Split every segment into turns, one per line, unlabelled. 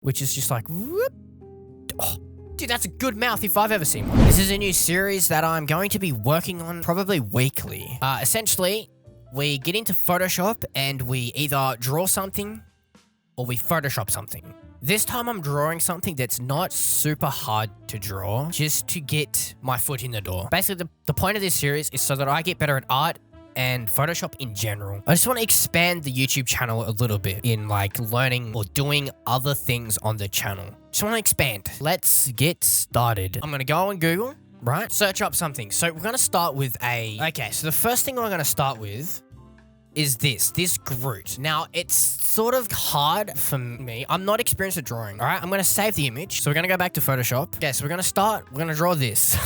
which is just like, whoop. Oh, dude, that's a good mouth if I've ever seen one. This is a new series that I'm going to be working on probably weekly. Essentially, we get into Photoshop and we either draw something or we Photoshop something. This time I'm drawing something that's not super hard to draw, just to get my foot in the door. Basically, the point of this series is so that I get better at art and Photoshop in general. I just want to expand the YouTube channel a little bit in like learning or doing other things on the channel. Just want to expand. Let's get started. I'm going to go on Google, right? Search up something. So we're going to start with okay, so the first thing we're going to start with is this Groot. Now, it's sort of hard for me. I'm not experienced at drawing, all right? I'm going to save the image. So we're going to go back to Photoshop. Okay, so we're going to draw this.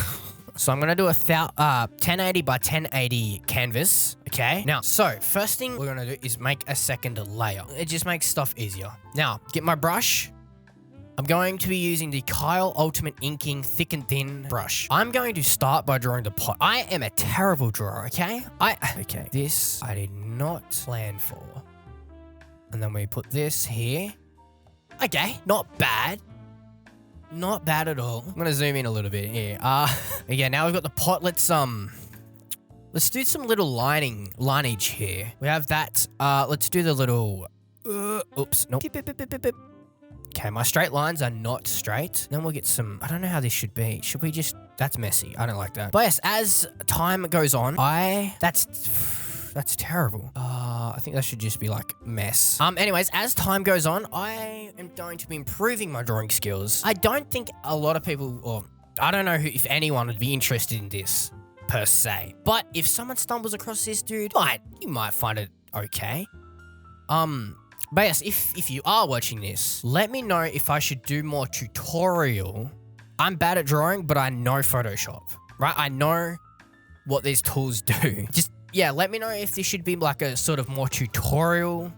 So I'm going to do a 1080 by 1080 canvas, okay? Now, so first thing we're going to do is make a second layer. It just makes stuff easier. Now, get my brush. I'm going to be using the Kyle Ultimate Inking Thick and Thin brush. I'm going to start by drawing the pot. I am a terrible drawer, okay? Okay, this I did not plan for. And then we put this here. Okay, not bad. Not bad at all. I'm gonna zoom in a little bit here. Yeah, now we've got the pot. Let's do some little lineage here. We have that. Let's do the little, oops, nope. Okay, my straight lines are not straight. Then we'll get some, I don't know how this should be. Should we just, that's messy. I don't like that. But yes, as time goes on, that's terrible. I think that should just be like mess. Anyways, as time goes on, I am going to be improving my drawing skills. I don't think a lot of people, or I don't know if anyone would be interested in this per se. But if someone stumbles across this, dude, you might find it okay. But yes, if you are watching this, let me know if I should do more tutorial. I'm bad at drawing, but I know Photoshop, right? I know what these tools do. Yeah, let me know if this should be like a sort of more tutorial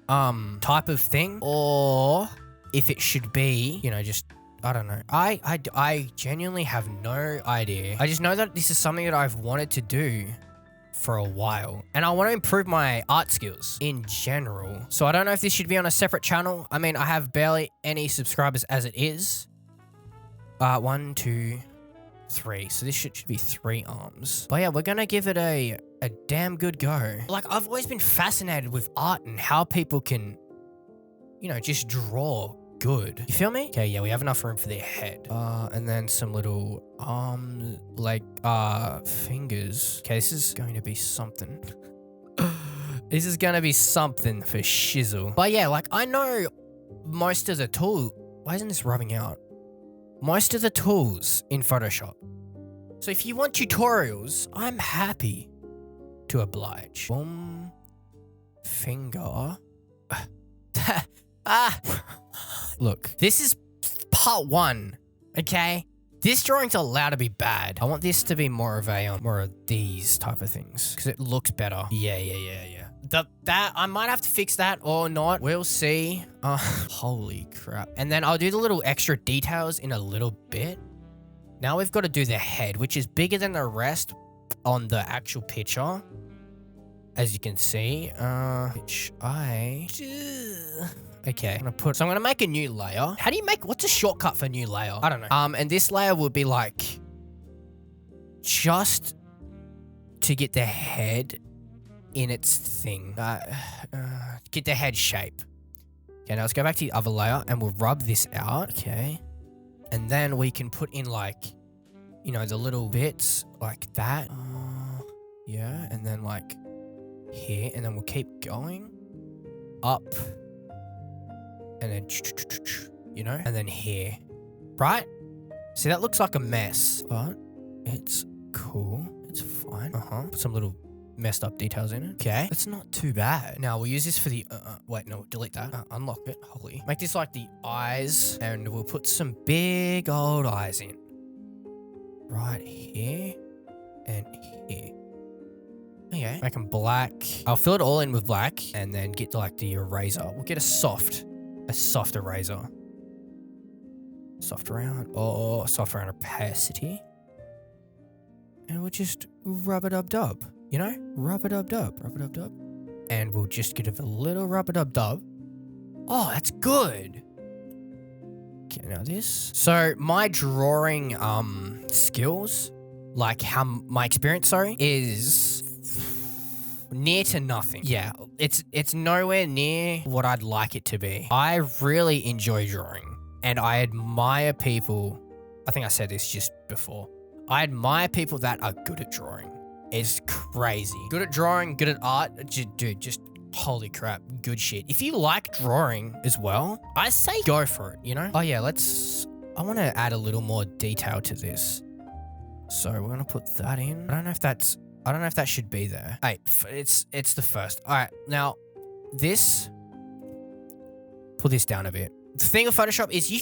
type of thing, or if it should be, you know, just, I don't know. I genuinely have no idea. I just know that this is something that I've wanted to do for a while, and I want to improve my art skills in general. So I don't know if this should be on a separate channel. I mean, I have barely any subscribers as it is. 1, 2, 3. So this should be 3 arms. But yeah, we're gonna give it a damn good go. Like, I've always been fascinated with art and how people can, you know, just draw good. You feel me? Okay, yeah, we have enough room for their head. And then some little arms, like, fingers. Okay, this is going to be something. This is gonna be something for shizzle. But yeah, like, I know most of the tool. Why isn't this rubbing out? Most of the tools in Photoshop. So if you want tutorials, I'm happy to oblige. Boom. Finger. Look, this is part 1, okay? This drawing's allowed to be bad. I want this to be more of a, more of these type of things, because it looks better. Yeah. That, I might have to fix that or not. We'll see. Holy crap. And then I'll do the little extra details in a little bit. Now we've got to do the head, which is bigger than the rest on the actual picture. As you can see, which okay, I'm gonna make a new layer. How do you make, what's a shortcut for new layer? I don't know. And this layer will be like, just to get the head in its thing. Get the head shape. Okay, now let's go back to the other layer and we'll rub this out. Okay. And then we can put in like, you know, the little bits like that. Yeah, and then like here, and then we'll keep going up. And then, you know, and then here, right? See, that looks like a mess, but it's cool. It's fine. Put some little messed up details in it. Okay, it's not too bad. Now we'll use this for the, wait, no, delete that. Unlock it, holy. Make this like the eyes, and we'll put some big old eyes in. Right here, and here. Okay, make them black. I'll fill it all in with black, and then get like the eraser. We'll get a soft eraser. Soft round opacity. And we'll just rub-a-dub-dub, you know? Rub-a-dub-dub. And we'll just give it a little rub-a-dub-dub. Oh, that's good. Okay, now this. So my drawing skills, like how my experience, sorry, is near to nothing. Yeah, it's nowhere near what I'd like it to be. I really enjoy drawing, and I admire people. I think I said this just before. I admire people that are good at drawing. It's crazy. Good at drawing, good at art. Dude, just holy crap, good shit. If you like drawing as well, I say go for it, you know? Oh yeah, I want to add a little more detail to this. So we're going to put that in. I don't know if that should be there. Hey, it's the first. All right, now this, pull this down a bit. The thing with Photoshop is you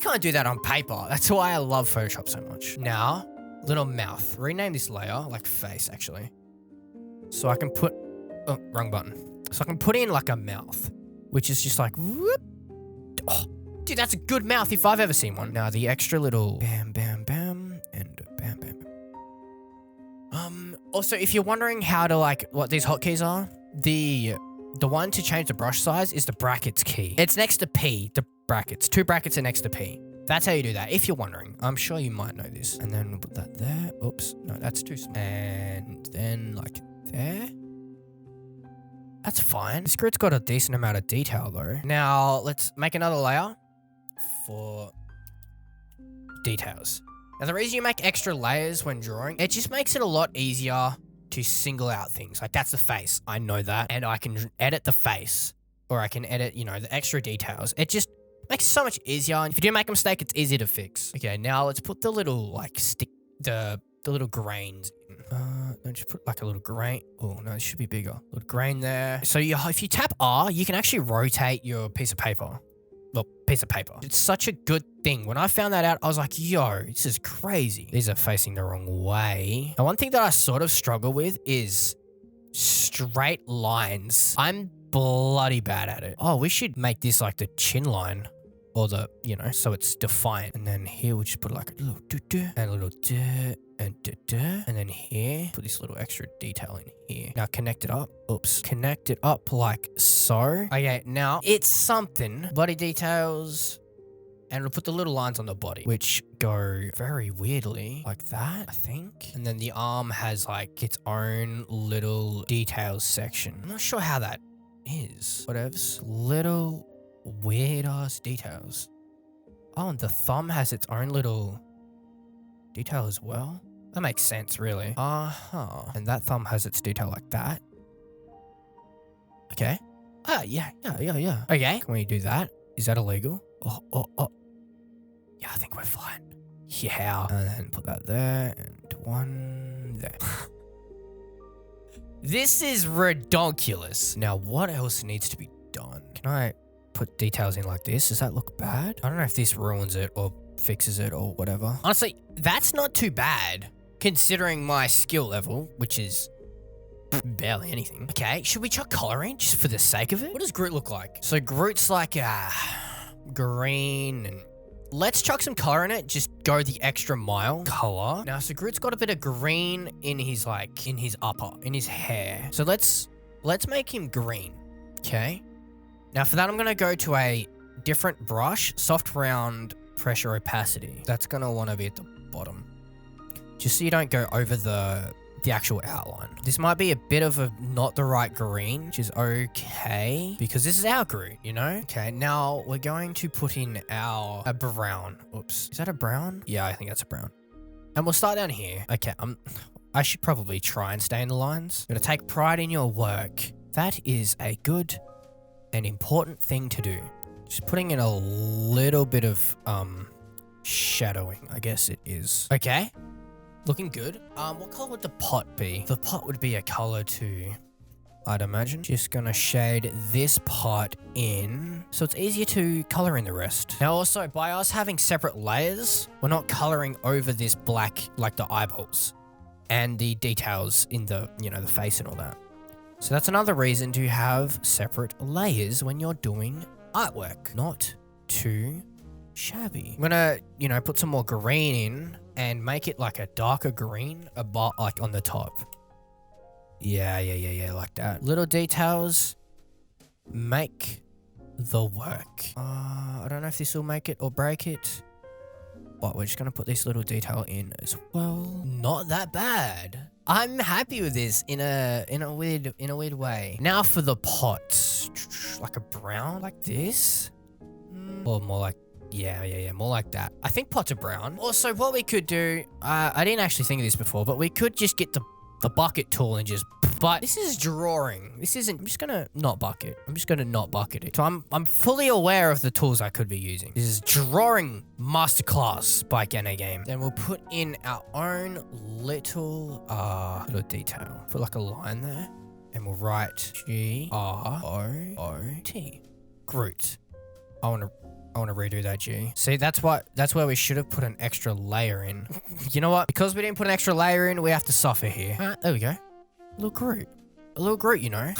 can't do that on paper. That's why I love Photoshop so much. Now, little mouth. Rename this layer, like face actually. So I can put, oh, wrong button. So I can put in like a mouth, which is just like, whoop. Oh, dude, that's a good mouth if I've ever seen one. Now the extra little bam, bam, bam, and bam, bam. Also, if you're wondering how to what these hotkeys are, the one to change the brush size is the brackets key. It's next to P, the brackets. 2 brackets are next to P. That's how you do that, if you're wondering. I'm sure you might know this. And then we'll put that there. Oops, no, that's too small. And then like there. That's fine. This grid's got a decent amount of detail though. Now, let's make another layer for details. Now, the reason you make extra layers when drawing, it just makes it a lot easier to single out things. Like, that's the face. I know that. And I can edit the face. Or I can edit, the extra details. It just makes it so much easier. And if you do make a mistake, it's easy to fix. Okay, now let's put the little, the little grains in. No, just put like a little grain. Oh, no, it should be bigger. A little grain there. So if you tap R, you can actually rotate your piece of paper. Well, piece of paper. It's such a good thing. When I found that out, I was like, yo, this is crazy. These are facing the wrong way. Now, one thing that I sort of struggle with is straight lines. I'm bloody bad at it. Oh, we should make this like the chin line. Or so it's defined. And then here we'll just put like a little do-do and a little do and do-do. And then here, put this little extra detail in here. Now connect it up. Oops. Connect it up like so. Okay, now it's something. Body details. And we'll put the little lines on the body, which go very weirdly like that, I think. And then the arm has like its own little details section. I'm not sure how that is. Whatevs. Little weird ass details. Oh, and the thumb has its own little detail as well. That makes sense, really. And that thumb has its detail like that. Okay. Yeah. Okay, can we do that? Is that illegal? Oh. Yeah, I think we're fine. Yeah. And then put that there and one there. This is ridiculous. Now, what else needs to be done? Can I put details in like this? Does that look bad? I don't know if this ruins it or fixes it or whatever. Honestly, that's not too bad considering my skill level, which is barely anything. Okay, should we chuck color in just for the sake of it? What does Groot look like? So Groot's like green, and let's chuck some color in it. Just go the extra mile. Color. Now, so Groot's got a bit of green in his in his hair. So let's make him green. Okay. Now for that, I'm going to go to a different brush, soft round pressure opacity. That's going to want to be at the bottom. Just so you don't go over the actual outline. This might be a bit of a not the right green, which is okay, because this is our Groot, Okay, now we're going to put in a brown. Oops. Is that a brown? Yeah, I think that's a brown. And we'll start down here. Okay, I should probably try and stay in the lines. Gotta take pride in your work. That is a good an important thing to do. Just putting in a little bit of shadowing, I guess it is. Okay, looking good. What color would the pot be? The pot would be a color too, I'd imagine. Just gonna shade this part in so it's easier to color in the rest. Now also, by us having separate layers, we're not coloring over this black like the eyeballs and the details in the the face and all that. So that's another reason to have separate layers when you're doing artwork. Not too shabby. I'm gonna, put some more green in and make it like a darker green about like on the top. Yeah, like that. Little details make the work. I don't know if this will make it or break it. But we're just gonna put this little detail in as well. Not that bad. I'm happy with this in a weird way. Now for the pots, like a brown like this, or more like more like that. I think pots are brown. Also, what we could do, I didn't actually think of this before, but we could just get the bucket tool and just. But this is drawing. This isn't. I'm just gonna not bucket. I'm just gonna not bucket it. So I'm fully aware of the tools I could be using. This is drawing masterclass by GannaArt Game. Then we'll put in our own little detail. Put like a line there, and we'll write Groot. Groot. I wanna redo that G. See, that's where we should have put an extra layer in. You know what? Because we didn't put an extra layer in, we have to suffer here. There we go. A little Groot, you know.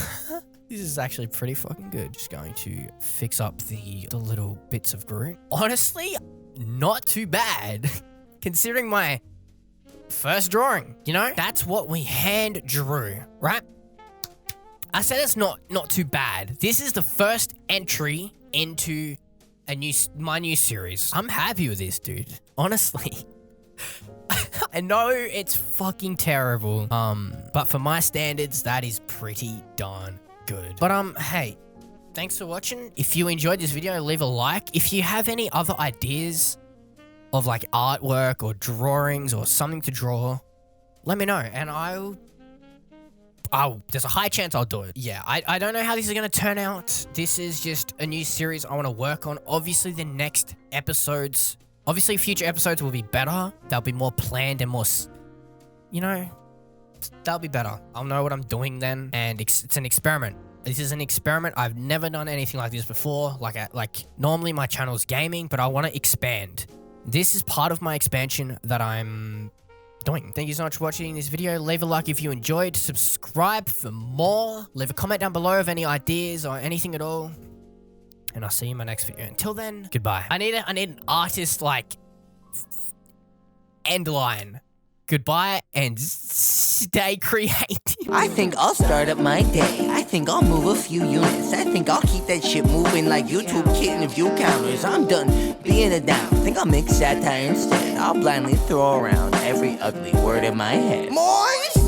This is actually pretty fucking good. Just going to fix up the little bits of Groot. Honestly, not too bad. Considering my first drawing, you know? That's what we hand drew, right? I said it's not too bad. This is the first entry into my new series. I'm happy with this, dude. Honestly. I know it's fucking terrible. But for my standards, that is pretty darn good. But hey, thanks for watching. If you enjoyed this video, leave a like. If you have any other ideas of like artwork or drawings or something to draw, let me know, and there's a high chance I'll do it. Yeah, I don't know how this is going to turn out. This is just a new series I want to work on. Obviously, the next episodes, future episodes will be better. They'll be more planned and more, you know, they'll be better. I'll know what I'm doing then, and it's an experiment. This is an experiment. I've never done anything like this before. Like normally my channel's gaming, but I want to expand. This is part of my expansion that I'm doing. Thank you so much for watching this video. Leave a like if you enjoyed. Subscribe for more. Leave a comment down below of any ideas or anything at all. And I'll see you in my next video. Until then, goodbye. I need an artist like end line. Goodbye and stay creative.
I think I'll start up my day. I think I'll move a few units. I think I'll keep that shit moving like YouTube hitting view counters. I'm done being a down. Think I'll make satire instead. I'll blindly throw around every ugly word in my head. Moist!